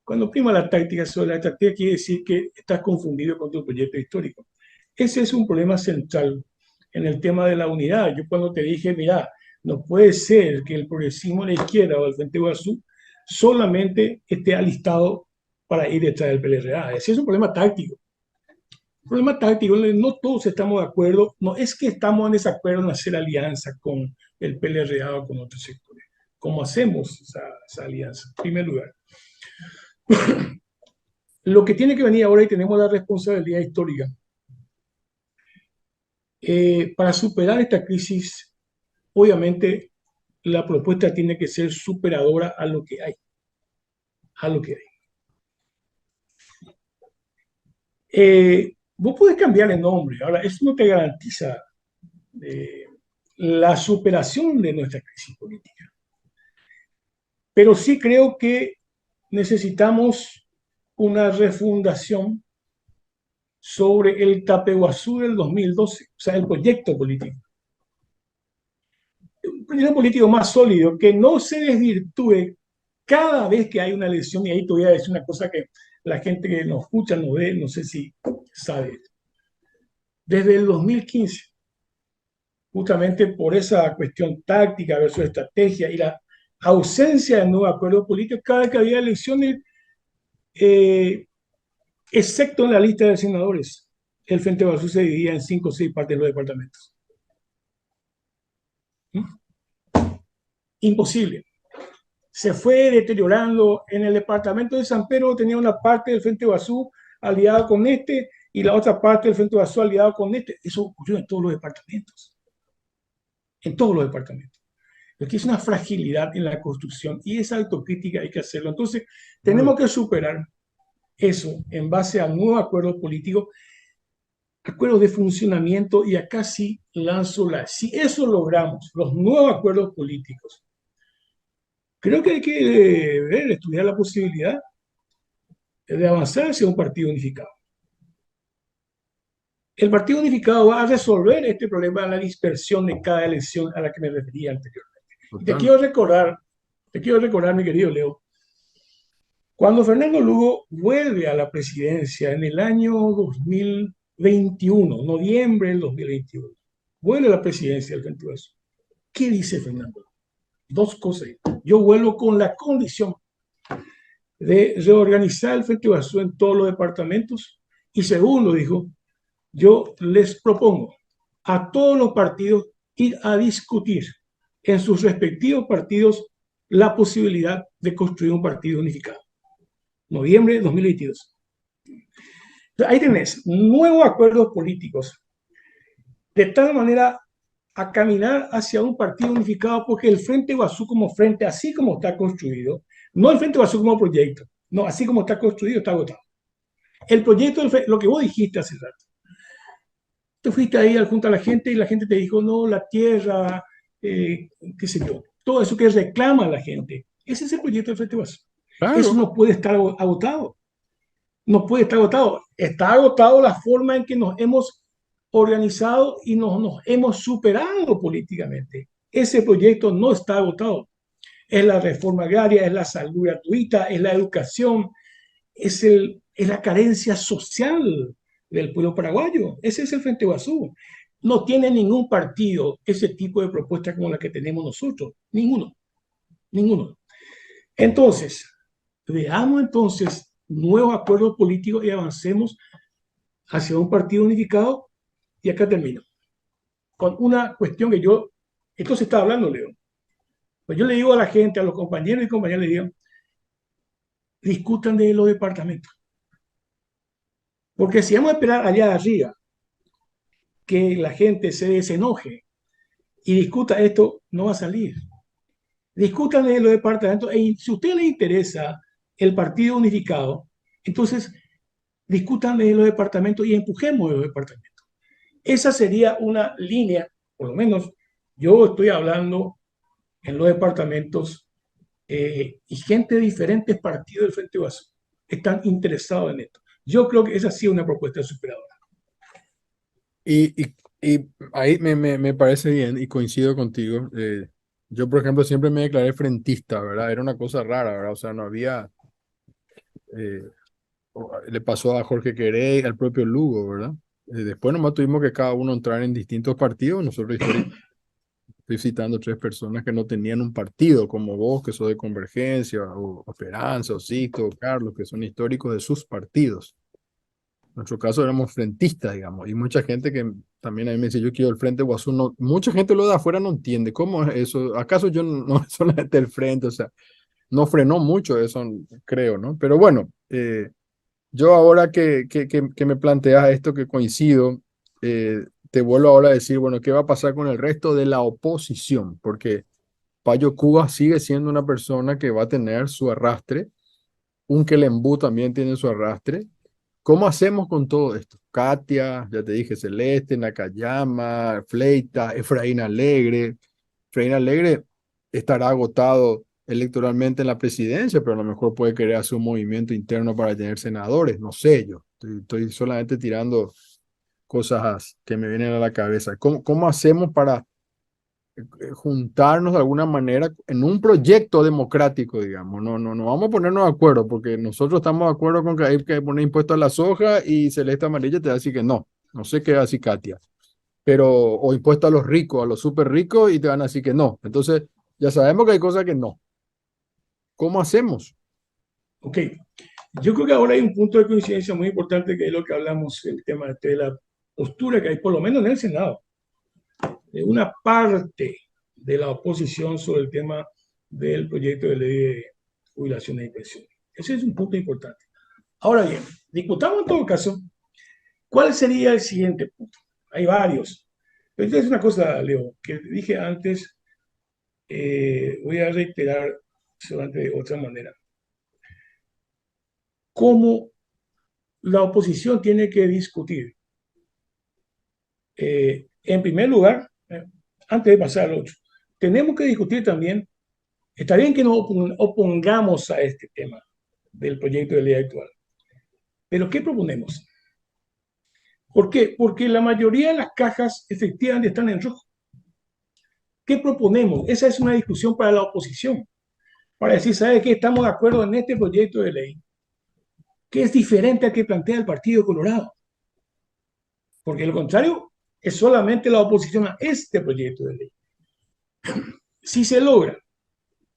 Cuando prima la táctica sobre la estrategia, quiere decir que estás confundido con tu proyecto histórico. Ese es un problema central en el tema de la unidad. Yo cuando te dije, mira, no puede ser que el progresismo de la izquierda o el Frente Guazú solamente esté alistado para ir detrás del PLRA. Ese es un problema táctico. Un problema táctico, no todos estamos de acuerdo, no es que estamos en desacuerdo en hacer alianza con el PLRA o con otros sectores. ¿Cómo hacemos esa alianza? En primer lugar, lo que tiene que venir ahora, y tenemos la responsabilidad histórica, para superar esta crisis, obviamente la propuesta tiene que ser superadora a lo que hay, a lo que hay. Vos podés cambiar el nombre, ahora eso no te garantiza la superación de nuestra crisis política, pero sí creo que necesitamos una refundación sobre el Tapeguazú del 2012, o sea, el proyecto político. Un proyecto político más sólido, que no se desvirtúe cada vez que hay una elección, y ahí te voy a decir una cosa que la gente que nos escucha, nos ve, no sé si sabe. Desde el 2015, justamente por esa cuestión táctica versus estrategia y la ausencia de nuevo acuerdo político, cada vez que había elecciones, excepto en la lista de senadores, el Frente Guazú se dividía en 5 o 6 partes de los departamentos. Imposible. Se fue deteriorando. En el departamento de San Pedro tenía una parte del Frente Guazú aliado con este y la otra parte del Frente Guazú aliado con este. Eso ocurrió en todos los departamentos. En todos los departamentos. Aquí es una fragilidad en la construcción y esa autocrítica hay que hacerlo. Entonces, tenemos que superar eso en base a nuevos acuerdos políticos, acuerdos de funcionamiento, y acá sí lanzo si eso logramos, los nuevos acuerdos políticos, creo que hay que estudiar la posibilidad de avanzar hacia un partido unificado. El partido unificado va a resolver este problema de la dispersión de cada elección a la que me refería anteriormente. Te quiero recordar, mi querido Leo, cuando Fernando Lugo vuelve a la presidencia en el año 2021, noviembre del 2021, vuelve a la presidencia del Frente Guazú. ¿Qué dice Fernando? Dos cosas. Yo vuelvo con la condición de reorganizar el Frente Guazú en todos los departamentos. Y segundo, dijo, yo les propongo a todos los partidos ir a discutir en sus respectivos partidos la posibilidad de construir un partido unificado. Noviembre de 2022. Ahí tenés nuevos acuerdos políticos, de tal manera a caminar hacia un partido unificado, porque el Frente Guazú como frente, así como está construido, no el Frente Guazú como proyecto, no, así como está construido, está agotado. El proyecto, lo que vos dijiste hace rato, te fuiste ahí junto a la gente y la gente te dijo, no, la tierra, qué sé yo, todo eso que reclama la gente, ese es el proyecto del Frente Guazú. Claro. Eso no puede estar agotado. No puede estar agotado. Está agotado la forma en que nos hemos organizado y nos hemos superado políticamente. Ese proyecto no está agotado. Es la reforma agraria, es la salud gratuita, es la educación, es la carencia social del pueblo paraguayo. Ese es el Frente Guazú. No tiene ningún partido ese tipo de propuestas como la que tenemos nosotros. Ninguno. Ninguno. Entonces, veamos entonces nuevos acuerdos políticos y avancemos hacia un partido unificado. Y acá termino con una cuestión que esto se está hablando, Leo. Pues yo le digo a la gente, a los compañeros y compañeras, le digo, discutan de los departamentos. Porque si vamos a esperar allá arriba que la gente se desenoje y discuta esto, no va a salir. Discutan de los departamentos. Y si a usted le interesa el partido unificado, entonces discutan de los departamentos y empujemos de los departamentos. Esa sería una línea, por lo menos yo estoy hablando en los departamentos y gente de diferentes partidos del Frente Guazú están interesados en esto. Yo creo que esa sí es una propuesta superadora. Y Y ahí me parece bien y coincido contigo. Yo, por ejemplo, siempre me declaré frentista, ¿verdad? Era una cosa rara, ¿verdad? O sea, no había... eh, le pasó a Jorge Querey, al propio Lugo, ¿verdad? Después nomás tuvimos que cada uno entrar en distintos partidos. Nosotros históricamente estoy citando tres personas que no tenían un partido, como vos, que sos de Convergencia, o Esperanza, o Sixto, o Carlos, que son históricos de sus partidos. En nuestro caso éramos frentistas, digamos, y mucha gente que también a mí me dice, yo quiero el Frente Guazú, no, mucha gente lo de afuera no entiende, ¿cómo es eso? ¿Acaso yo no solamente el Frente? O sea, no frenó mucho eso, creo, ¿no? Pero bueno, yo ahora que me planteas esto que coincido, te vuelvo ahora a decir, bueno, ¿qué va a pasar con el resto de la oposición? Porque Payo Cuba sigue siendo una persona que va a tener su arrastre, un Kelembú también tiene su arrastre. ¿Cómo hacemos con todo esto? Katia, ya te dije, Celeste, Nakayama, Fleita, Efraín Alegre. Efraín Alegre estará agotado electoralmente en la presidencia, pero a lo mejor puede querer hacer un movimiento interno para tener senadores, no sé yo. Estoy solamente tirando cosas que me vienen a la cabeza. ¿Cómo hacemos para juntarnos de alguna manera en un proyecto democrático, digamos? No vamos a ponernos de acuerdo, porque nosotros estamos de acuerdo con que hay que poner impuesto a la soja y Celeste Amarilla te va a decir que no sé qué va a decir Katia, pero, o impuesto a los ricos, a los súper ricos, y te van a decir que no. Entonces, ya sabemos que hay cosas que no. ¿Cómo hacemos? Ok, yo creo que ahora hay un punto de coincidencia muy importante que es lo que hablamos, el tema de la postura que hay, por lo menos en el Senado, de una parte de la oposición sobre el tema del proyecto de ley de jubilaciones y pensiones. Ese es un punto importante. Ahora bien, discutamos en todo caso cuál sería el siguiente punto. Hay varios. Pero entonces una cosa, Leo, que dije antes, voy a reiterar solamente de otra manera. ¿Cómo la oposición tiene que discutir? En primer lugar, antes de pasar al otro, tenemos que discutir también, está bien que nos opongamos a este tema del proyecto de ley actual, pero ¿qué proponemos? ¿Por qué? Porque la mayoría de las cajas efectivamente están en rojo. ¿Qué proponemos? Esa es una discusión para la oposición, para decir, ¿sabe qué? Estamos de acuerdo en este proyecto de ley, que es diferente al que plantea el Partido Colorado, porque lo contrario es solamente la oposición a este proyecto de ley. Si se logra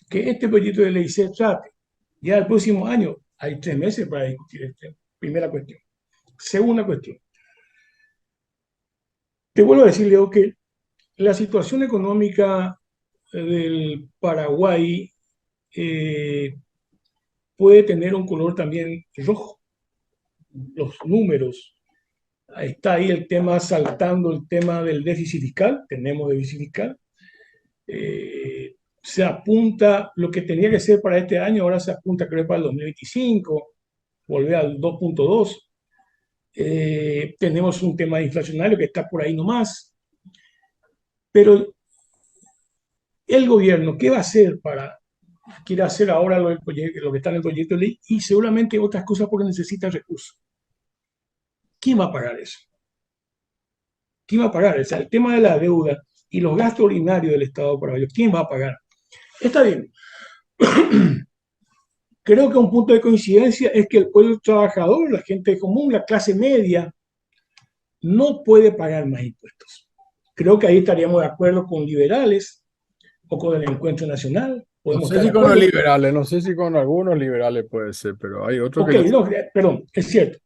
que este proyecto de ley se trate ya el próximo año, hay 3 meses para discutir este tema. Primera cuestión. Segunda cuestión. Te vuelvo a decir, Leo, que la situación económica del Paraguay eh, puede tener un color también rojo. Los números, está ahí el tema, saltando el tema del déficit fiscal, tenemos déficit fiscal. Se apunta lo que tenía que ser para este año, ahora se apunta creo para el 2025, volver al 2.2. Tenemos un tema inflacionario que está por ahí nomás, pero el gobierno, ¿qué va a hacer para, quiere hacer ahora lo que está en el proyecto de ley y seguramente otras cosas porque necesita recursos? ¿Quién va a pagar eso? ¿Quién va a pagar? O sea, el tema de la deuda y los gastos ordinarios del Estado para ellos, ¿quién va a pagar? Está bien. Creo que un punto de coincidencia es que el pueblo trabajador, la gente común, la clase media, no puede pagar más impuestos. Creo que ahí estaríamos de acuerdo con liberales o con el Encuentro Nacional. No Podemos sé estar de si con los acuerdo. liberales, no sé si con algunos liberales puede ser, pero hay otros que Ok, ya... no, perdón, es cierto.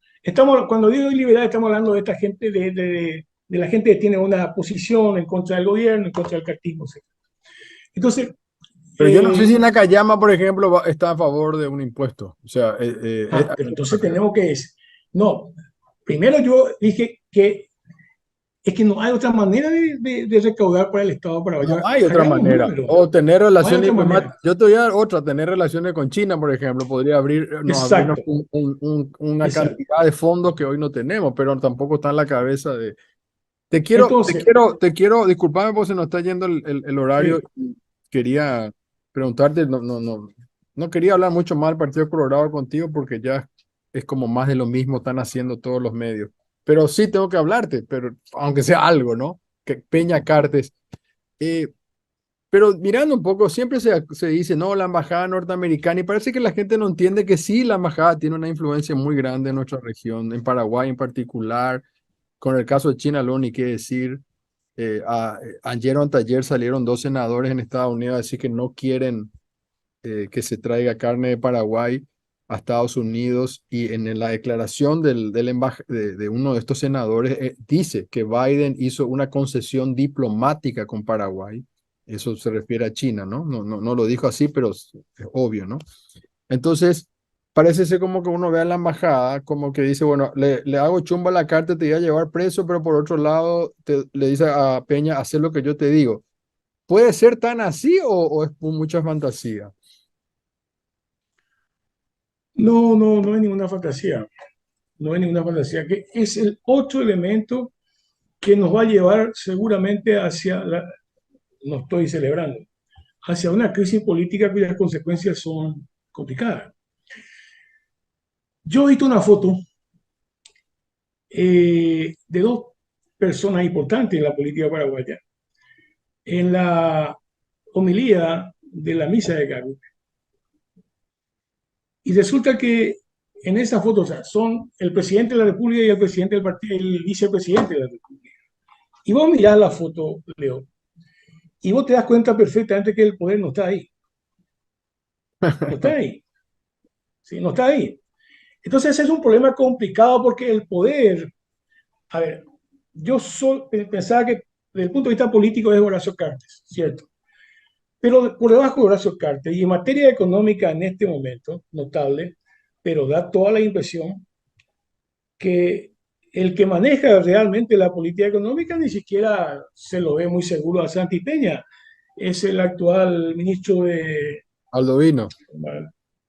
Cuando digo liberal, estamos hablando de esta gente, de la gente que tiene una posición en contra del gobierno, en contra del cartismo, etc. Entonces, Pero yo no sé si eh, Nakayama, por ejemplo, está a favor de un impuesto. O sea, pero entonces tenemos que decir, no, primero yo dije que es que no hay otra manera de recaudar para el Estado no paraguayo. hay otra Hagamos manera. números, O tener no hay relaciones otra diplomáticas. manera. Yo te voy a dar otra, tener relaciones con China, por ejemplo, podría abrirnos Exacto, una exacto. cantidad de fondos que hoy no tenemos, pero tampoco está en la cabeza de... Entonces, Disculpame porque se nos está yendo el horario. sí, Quería preguntarte, no quería hablar mucho más del Partido Colorado contigo porque ya es como más de lo mismo están haciendo todos los medios. pero sí tengo que hablarte, pero aunque sea algo, ¿no? Que Peña Cartes. Eh, pero mirando un poco, siempre se dice, no, la embajada norteamericana, y parece que la gente no entiende que sí, la embajada tiene una influencia muy grande en nuestra región, en Paraguay en particular, con el caso de China, lo ni qué decir. Ayer o anteayer salieron dos senadores en Estados Unidos a decir que no quieren que se traiga carne de Paraguay a Estados Unidos y en la declaración de uno de estos senadores dice que Biden hizo una concesión diplomática con Paraguay. Eso se refiere a China, ¿no? No lo dijo así, pero es obvio, ¿no? Entonces, parece ser como que uno ve a la embajada, como que dice, bueno, le hago chumba a la carta, te voy a llevar preso, pero por otro lado le dice a Peña, hacer lo que yo te digo. ¿Puede ser tan así o es mucha fantasía? No, no, no hay ninguna fantasía. No hay ninguna fantasía, que es el otro elemento que nos va a llevar seguramente hacia no estoy celebrando, hacia una crisis política cuyas consecuencias son complicadas. Yo he visto una foto de dos personas importantes en la política paraguaya en la homilía de la misa de Garupe. Y resulta que en esa foto, o sea, son el presidente de la República y el presidente del partido, el vicepresidente de la República. Y vos mirás la foto, Leo, y vos te das cuenta perfectamente que el poder no está ahí. No está ahí. ¿Sí? No está ahí. Entonces es un problema complicado porque el poder, a ver, pensaba que desde el punto de vista político es Horacio Cartes, ¿cierto? Pero por debajo de Horacio Cartes, y en materia económica en este momento, notable, pero da toda la impresión que el que maneja realmente la política económica ni siquiera se lo ve muy seguro a Santi Peña. Es el actual ministro de... Aldo Vino.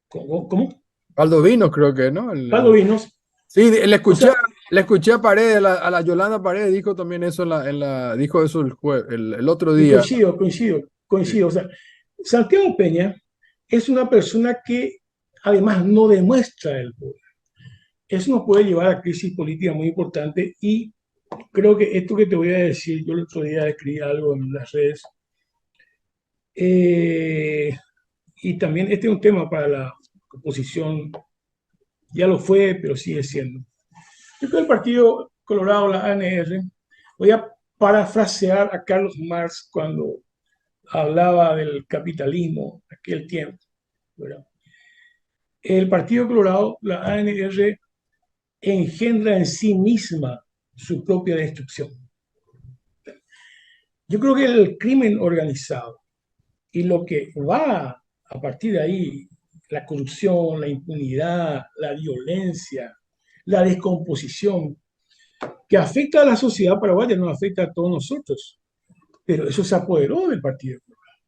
¿Cómo? Aldo Vino creo que, ¿no? Aldo Vinos. Sí, O sea, le escuché a Paredes, a la Yolanda Paredes dijo también eso dijo eso el otro y día. Sí. coincido. O sea, Santiago Peña es una persona que además no demuestra el poder. Eso nos puede llevar a crisis política muy importante y creo que esto que te voy a decir, yo el otro día escribí algo en las redes, eh, y también este es un tema para la oposición, ya lo fue, pero sigue siendo. Yo creo que el Partido Colorado, la ANR, voy a parafrasear a Carlos Marx cuando hablaba del capitalismo en aquel tiempo, ¿verdad? El Partido Colorado, la ANR, engendra en sí misma su propia destrucción. Yo creo que el crimen organizado y lo que va a partir de ahí, la corrupción, la impunidad, la violencia, la descomposición, que afecta a la sociedad paraguaya, nos afecta a todos nosotros, pero eso se apoderó del Partido Colorado.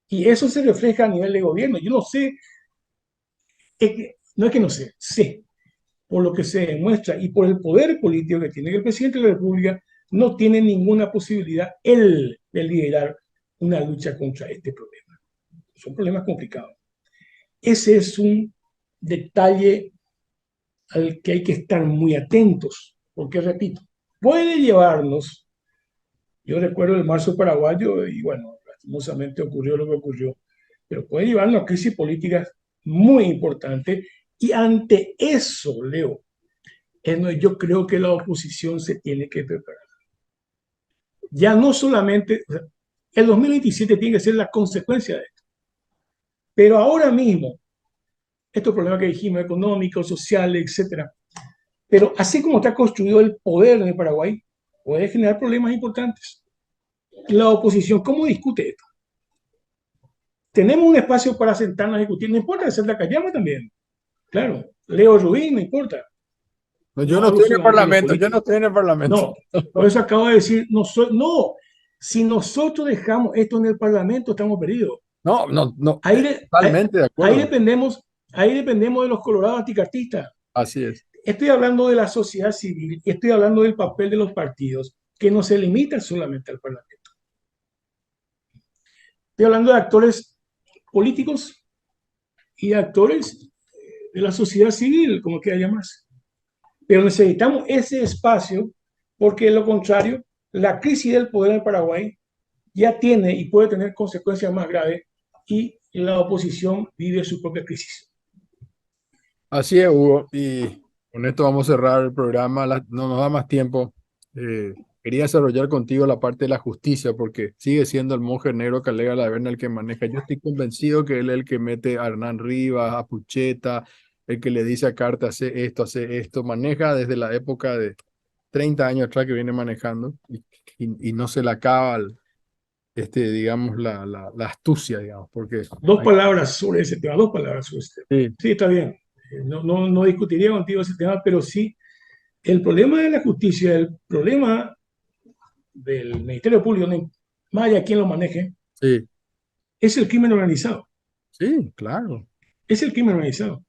Y eso se refleja a nivel de gobierno. Yo no sé, no es que no sé, sé, por lo que se demuestra y por el poder político que tiene el presidente de la República, no tiene ninguna posibilidad él de liderar una lucha contra este problema. Son problemas complicados. Ese es un detalle al que hay que estar muy atentos, porque repito, puede llevarnos, yo recuerdo el marzo paraguayo y bueno, lastimosamente ocurrió lo que ocurrió, pero puede llevarnos a crisis políticas muy importantes y ante eso, Leo, yo creo que la oposición se tiene que preparar. Ya no solamente, o sea, el 2027 tiene que ser la consecuencia de esto, pero ahora mismo, estos problemas que dijimos, económicos, sociales, etcétera, pero así como está construido el poder en el Paraguay, puede generar problemas importantes. La oposición, ¿cómo discute esto? Tenemos un espacio para sentarnos a discutir, no importa hacer la callamos también, claro, Leo Rubín, no importa, No, yo no no hablo estoy en el solamente de los Parlamento, yo no políticos. estoy en el Parlamento. No, por eso acabo de decir, no, si nosotros dejamos esto en el Parlamento, estamos perdidos. No, no, no, Ahí, totalmente de ahí, acuerdo. dependemos, ahí dependemos de los colorados anticartistas. Así es. Estoy hablando de la sociedad civil y estoy hablando del papel de los partidos, que no se limita solamente al Parlamento. Estoy hablando de actores políticos y de actores de la sociedad civil, como quiera llamarse. Pero necesitamos ese espacio porque, de lo contrario, la crisis del poder en Paraguay ya tiene y puede tener consecuencias más graves y la oposición vive su propia crisis. Así es, Hugo. Y con esto vamos a cerrar el programa. No nos da más tiempo. Quería desarrollar contigo la parte de la justicia, porque sigue siendo el monje negro Calega Laverna el que maneja. Yo estoy convencido que él es el que mete a Hernán Rivas, a Pucheta, el que le dice a Carta, hace esto. Maneja desde la época de 30 años atrás que viene manejando y no se le acaba, digamos, la astucia, digamos, porque... Dos palabras sobre ese tema, dos palabras sobre ese tema. Sí, Sí, está bien. No discutiría contigo ese tema, pero sí, el problema de la justicia, el problema del Ministerio Público, más allá de quién lo maneje, sí, es el crimen organizado. sí, claro. Es el crimen organizado.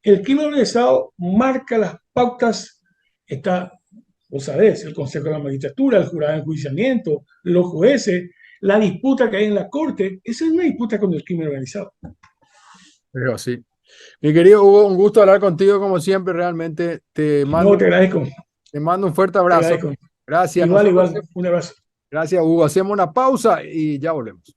El crimen organizado marca las pautas, está, vos sabés, el Consejo de la Magistratura, el jurado de enjuiciamiento, los jueces, la disputa que hay en la Corte, esa es una disputa con el crimen organizado. Pero sí. Mi querido Hugo, un gusto hablar contigo como siempre. Realmente No, te agradezco. te mando un fuerte Te abrazo. agradezco. Gracias. Igual, un abrazo. Gracias, Hugo. Hacemos una pausa y ya volvemos.